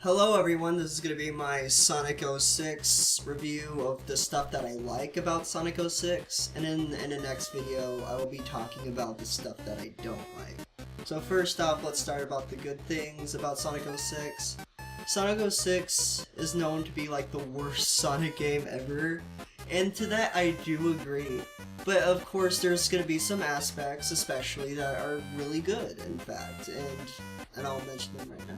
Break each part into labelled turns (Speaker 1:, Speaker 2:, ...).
Speaker 1: Hello everyone, this is going to be my Sonic 06 review of the stuff that I like about Sonic 06, and in the next video I will be talking about the stuff that I don't like. So first off, let's start about the good things about Sonic 06. Sonic 06 is known to be like the worst Sonic game ever, and to that I do agree. But of course there's going to be some aspects especially that are really good, in fact, and I'll mention them right now.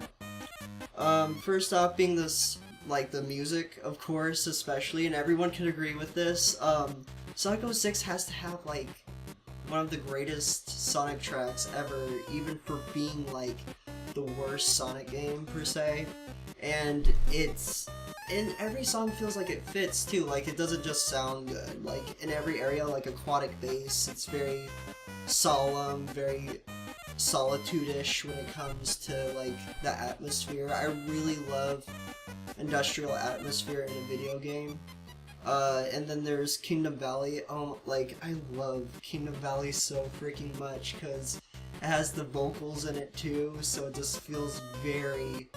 Speaker 1: First off being this, like, the music, of course, especially, and everyone can agree with this. Sonic 06 has to have, like, one of the greatest Sonic tracks ever, even for being, like, the worst Sonic game, per se. And every song feels like it fits, too. Like, it doesn't just sound good. Like, in every area, like, aquatic bass, it's very solemn, very solitude-ish when it comes to, like, the atmosphere. I really love industrial atmosphere in a video game. And then there's Kingdom Valley. Oh, like, I love Kingdom Valley so freaking much because it has the vocals in it too, so it just feels very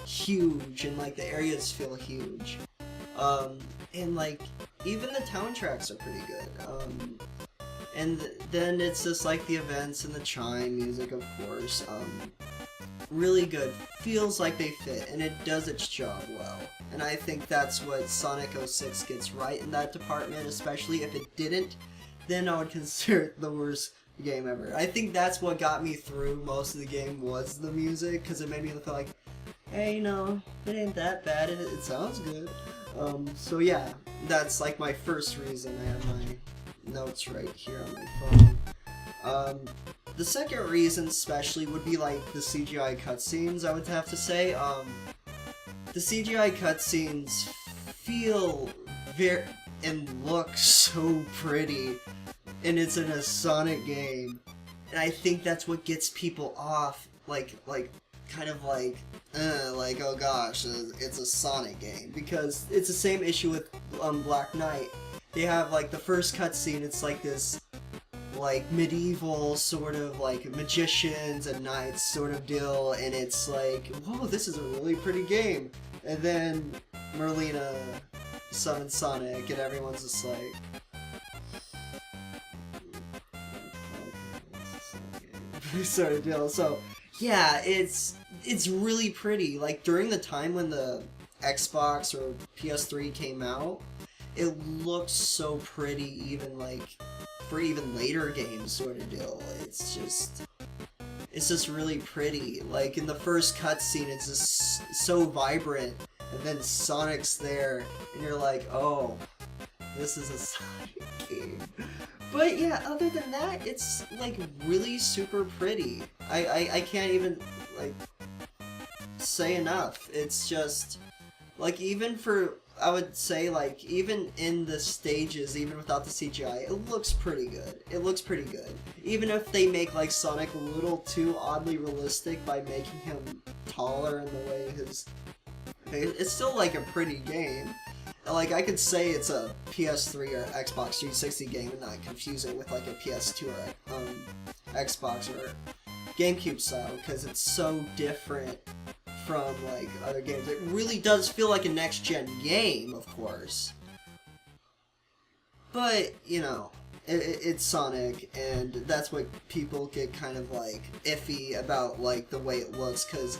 Speaker 1: huge, and like the areas feel huge. And like even the town tracks are pretty good. And then it's just like the events and the chime music, of course. Really good. Feels like they fit, and it does its job well. And I think that's what Sonic 06 gets right in that department, especially if it didn't, then I would consider it the worst game ever. I think that's what got me through most of the game was the music, because it made me feel like, hey, you know, it ain't that bad, it sounds good. So yeah, that's like my first reason. I have my notes right here on my phone. The second reason especially would be like the CGI cutscenes, I would have to say. The CGI cutscenes feel very and look so pretty, and it's in a Sonic game, and I think that's what gets people off, like kind of like oh gosh, it's a Sonic game, because it's the same issue with Black Knight. They have like the first cutscene, it's like this like medieval sort of like magicians and knights sort of deal, and it's like, whoa, this is a really pretty game. And then Merlina summons Sonic and everyone's just like, okay, sort of deal. So yeah, it's really pretty. Like during the time when the Xbox or PS3 came out, it looked so pretty, even like for even later games sort of deal. It's just really pretty. Like in the first cutscene, it's just so vibrant, and then Sonic's there, and you're like, oh, this is a Sonic game. But yeah, other than that, it's like really super pretty. I can't even like say enough. It's just like, even for, I would say, like, even in the stages, even without the CGI, it looks pretty good. It looks pretty good. Even if they make, like, Sonic a little too oddly realistic by making him taller in the way his... It's still, like, a pretty game. Like, I could say it's a PS3 or Xbox 360 game and not confuse it with, like, a PS2 or Xbox or GameCube style, because it's so different from like other games. It really does feel like a next-gen game, of course, but you know, it's Sonic, and that's what people get kind of like iffy about, like the way it looks, because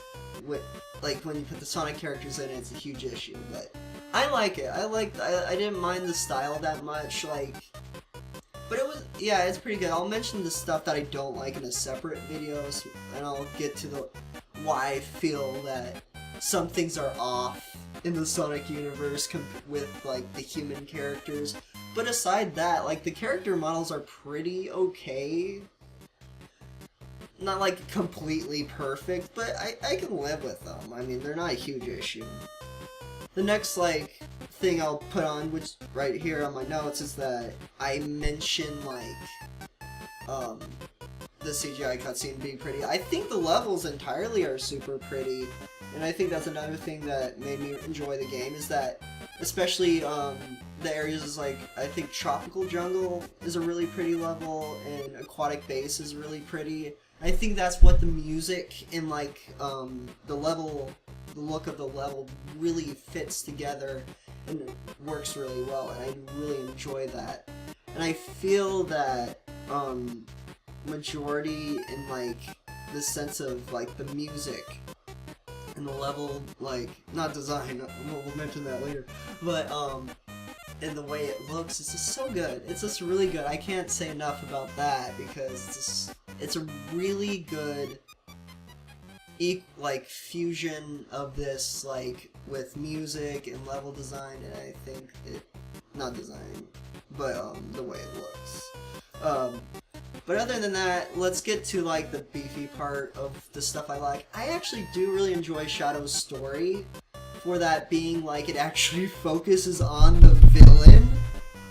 Speaker 1: like when you put the Sonic characters in, it's a huge issue. But I like it. I didn't mind the style that much, like, but it was, yeah, it's pretty good. I'll mention the stuff that I don't like in a separate video, and I'll get to the why I feel that some things are off in the Sonic universe with like the human characters. But aside that, like the character models are pretty okay. Not like completely perfect, but I can live with them. I mean, they're not a huge issue. The next like thing I'll put on, which right here on my notes, is that I mention like the CGI cutscene being pretty. I think the levels entirely are super pretty, and I think that's another thing that made me enjoy the game, is that especially the areas is like, I think Tropical Jungle is a really pretty level, and Aquatic Base is really pretty. I think that's what the music in like the level the look of the level really fits together and works really well, and I really enjoy that. And I feel that majority in like the sense of like the music and the level, like not design, we'll mention that later, but and the way it looks is just so good. It's just really good. I can't say enough about that because it's a really good like fusion of this, like with music and level design, and I think it, not design, but the way it looks. But other than that, let's get to like the beefy part of the stuff I like. I actually do really enjoy Shadow's story, for that being like it actually focuses on the villain,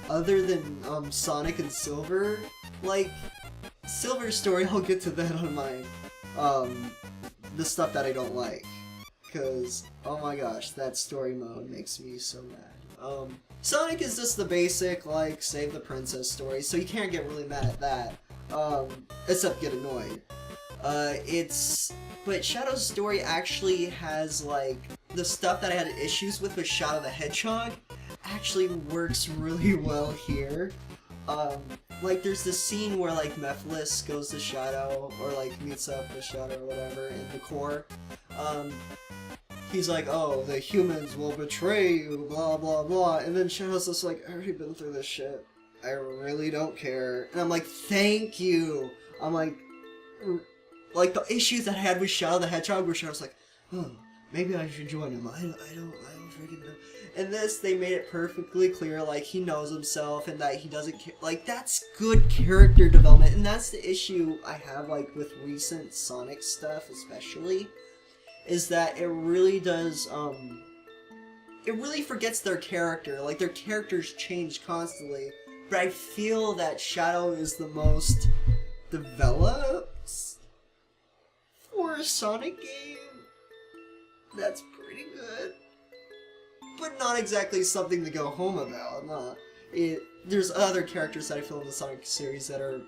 Speaker 1: other than Sonic and Silver. Like Silver's story, I'll get to that on my the stuff that I don't like, because oh my gosh, that story mode makes me so mad. Sonic is just the basic like save the princess story, so you can't get really mad at that, except get annoyed. But Shadow's story actually has like the stuff that I had issues with Shadow the Hedgehog actually works really well here. Like there's this scene where like Mephiles goes to Shadow, or like meets up with Shadow or whatever in the core. He's like, oh, the humans will betray you, blah blah blah, and then Shadow's just like, I've already been through this shit, I really don't care. And I'm like, thank you. I'm like the issues that I had with Shadow the Hedgehog, where Shadow's like, oh, maybe I should join him. I don't freaking know. In this, they made it perfectly clear, like, he knows himself and that he doesn't care. Like, that's good character development, and that's the issue I have, like, with recent Sonic stuff, especially, is that it really does, it really forgets their character. Like, their characters change constantly, but I feel that Shadow is the most developed for a Sonic game. That's pretty good, but not exactly something to go home about. There's other characters that I feel in the Sonic series that are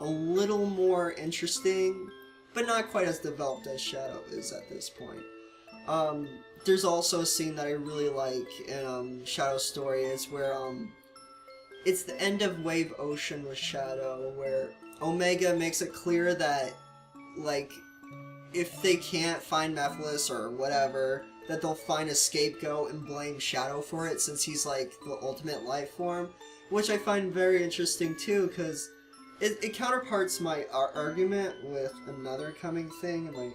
Speaker 1: a little more interesting, but not quite as developed as Shadow is at this point. There's also a scene that I really like in Shadow's story, is where it's the end of Wave Ocean with Shadow, where Omega makes it clear that, like, if they can't find Mephiles or whatever, that they'll find a scapegoat and blame Shadow for it, since he's like the ultimate life form, which I find very interesting too, because it counterparts my argument with another coming thing in my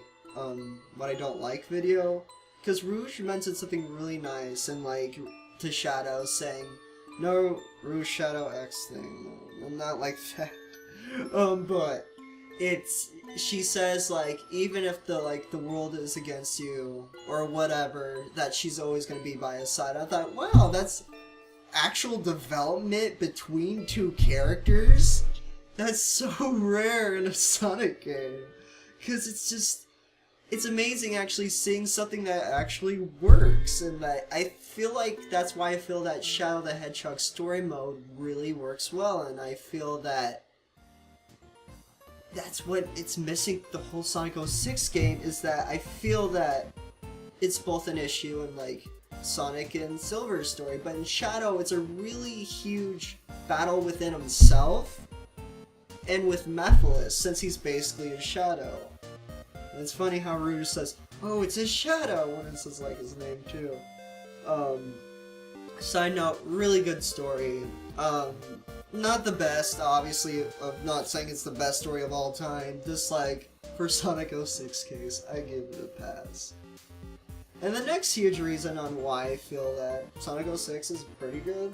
Speaker 1: what I don't like video, because Rouge mentioned something really nice and like to Shadow, saying, no, Rouge Shadow X thing, I'm not like that. But she says, like, even if the world is against you or whatever, that she's always going to be by his side. I thought, wow, that's actual development between two characters. That's so rare in a Sonic game, because it's amazing actually seeing something that actually works, and that I feel like that's why I feel that Shadow the Hedgehog story mode really works well, and I feel that that's what it's missing the whole Sonic 06 game, is that I feel that it's both an issue in like Sonic and Silver's story, but in Shadow it's a really huge battle within himself and with Mephiles, since he's basically a shadow. And it's funny how Rouge says, oh, it's his shadow, when it says like his name too. Side note, really good story. Not the best, obviously, I'm not saying it's the best story of all time, just like, for Sonic 06 case, I give it a pass. And the next huge reason on why I feel that Sonic 06 is pretty good,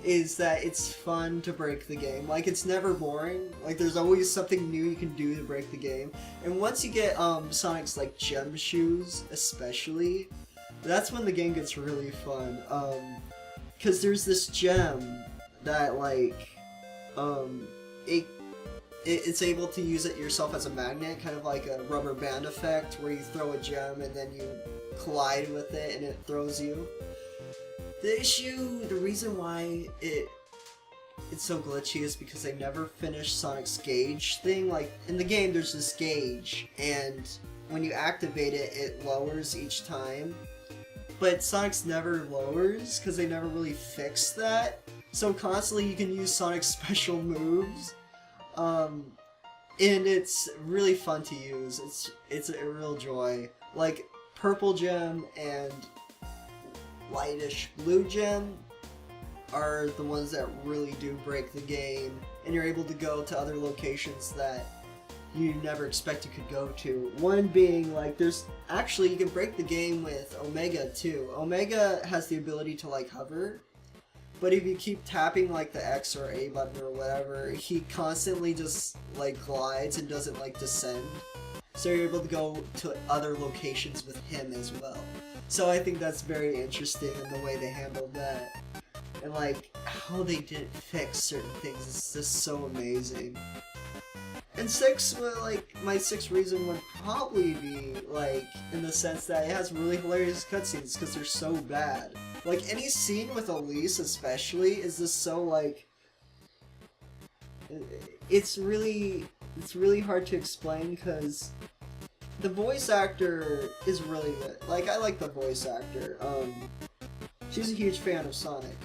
Speaker 1: is that it's fun to break the game. Like, it's never boring, like, there's always something new you can do to break the game, and once you get, Sonic's, like, gem shoes, especially, that's when the game gets really fun, because there's this gem that, like, it's able to use it yourself as a magnet, kind of like a rubber band effect, where you throw a gem and then you collide with it and it throws you. The reason why it's so glitchy is because they never finished Sonic's gauge thing. Like, in the game, there's this gauge, and when you activate it, it lowers each time. But Sonic's never lowers, because they never really fixed that. So constantly you can use Sonic's special moves. And it's really fun to use. It's a real joy. Like, Purple Gem and lightish Blue Gem are the ones that really do break the game, and you're able to go to other locations that you never expect you could go to. One being, like, there's actually, you can break the game with Omega too. Omega has the ability to, like, hover, but if you keep tapping, like, the X or A button or whatever, he constantly just, like, glides and doesn't, like, descend. So you're able to go to other locations with him as well. So I think that's very interesting in the way they handled that. And, like, how they didn't fix certain things is just so amazing. And 6, like, my 6th reason would probably be, like, in the sense that it has really hilarious cutscenes because they're so bad. Like, any scene with Elise especially is just so, like, it's really hard to explain because the voice actor is really good. Like, I like the voice actor. She's a huge fan of Sonic.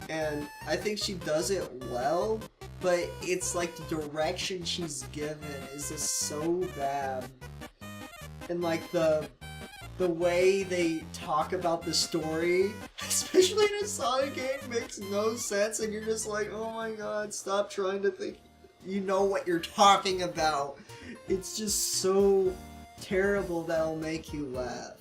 Speaker 1: And I think she does it well, but it's like the direction she's given is just so bad. And like the way they talk about the story, especially in a Sonic game, makes no sense, and you're just like, oh my god, stop trying to think you know what you're talking about. It's just so terrible that it'll make you laugh.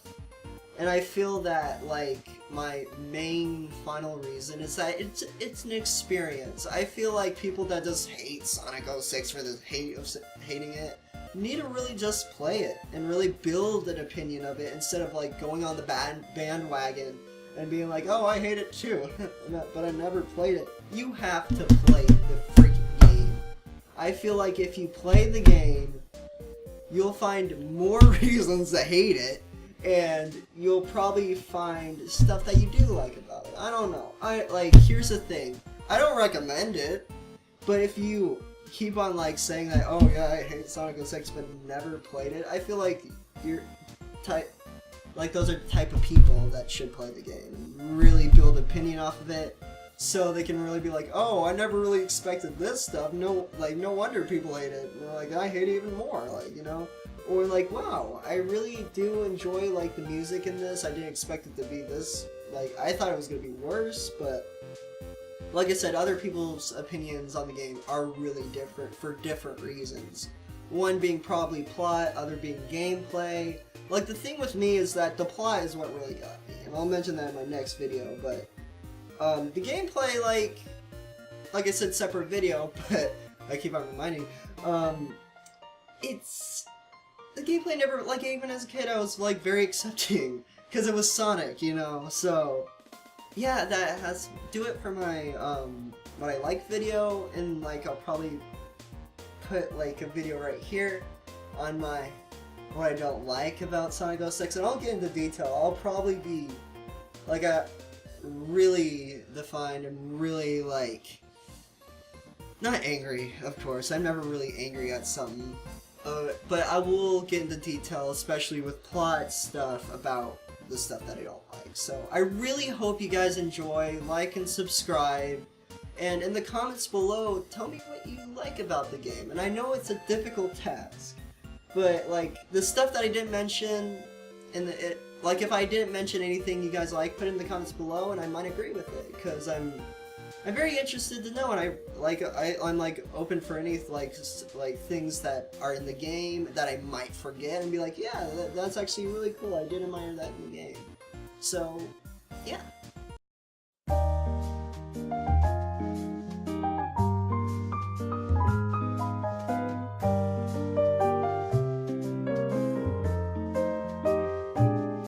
Speaker 1: And I feel that, like, my main final reason is that it's an experience. I feel like people that just hate Sonic 06 for the hate of hating it need to really just play it and really build an opinion of it instead of, like, going on the bandwagon and being like, oh, I hate it too, but I never played it. You have to play the freaking game. I feel like if you play the game, you'll find more reasons to hate it, and you'll probably find stuff that you do like about it. I don't know. Here's the thing. I don't recommend it, but if you keep on, like, saying that, oh yeah, I hate Sonic 06, but never played it, I feel like you're those are the type of people that should play the game and really build opinion off of it, so they can really be like, oh, I never really expected this stuff. No wonder people hate it. And like, I hate it even more. Like, you know. Or like, wow, I really do enjoy, like, the music in this. I didn't expect it to be this. Like, I thought it was going to be worse, but like I said, other people's opinions on the game are really different for different reasons. One being probably plot, other being gameplay. Like, the thing with me is that the plot is what really got me, and I'll mention that in my next video, but the gameplay, like I said, separate video, but I keep on reminding, it's... The gameplay never, like, even as a kid, I was, like, very accepting, because it was Sonic, you know, so, yeah, that has, do it for my, what I like video, and, like, I'll probably put, like, a video right here on my, what I don't like about Sonic 06, and I'll get into detail. I'll probably be, like, really defined and really, like, not angry, of course, I'm never really angry at something. But I will get into detail, especially with plot stuff, about the stuff that I don't like. So I really hope you guys enjoy, like and subscribe, and in the comments below, tell me what you like about the game. And I know it's a difficult task, but like the stuff that I didn't mention, like if I didn't mention anything you guys like, put it in the comments below, and I might agree with it, because I'm very interested to know, and I'm like open for any like things that are in the game that I might forget and be like, yeah, that's actually really cool. I did admire that in the game. So, yeah.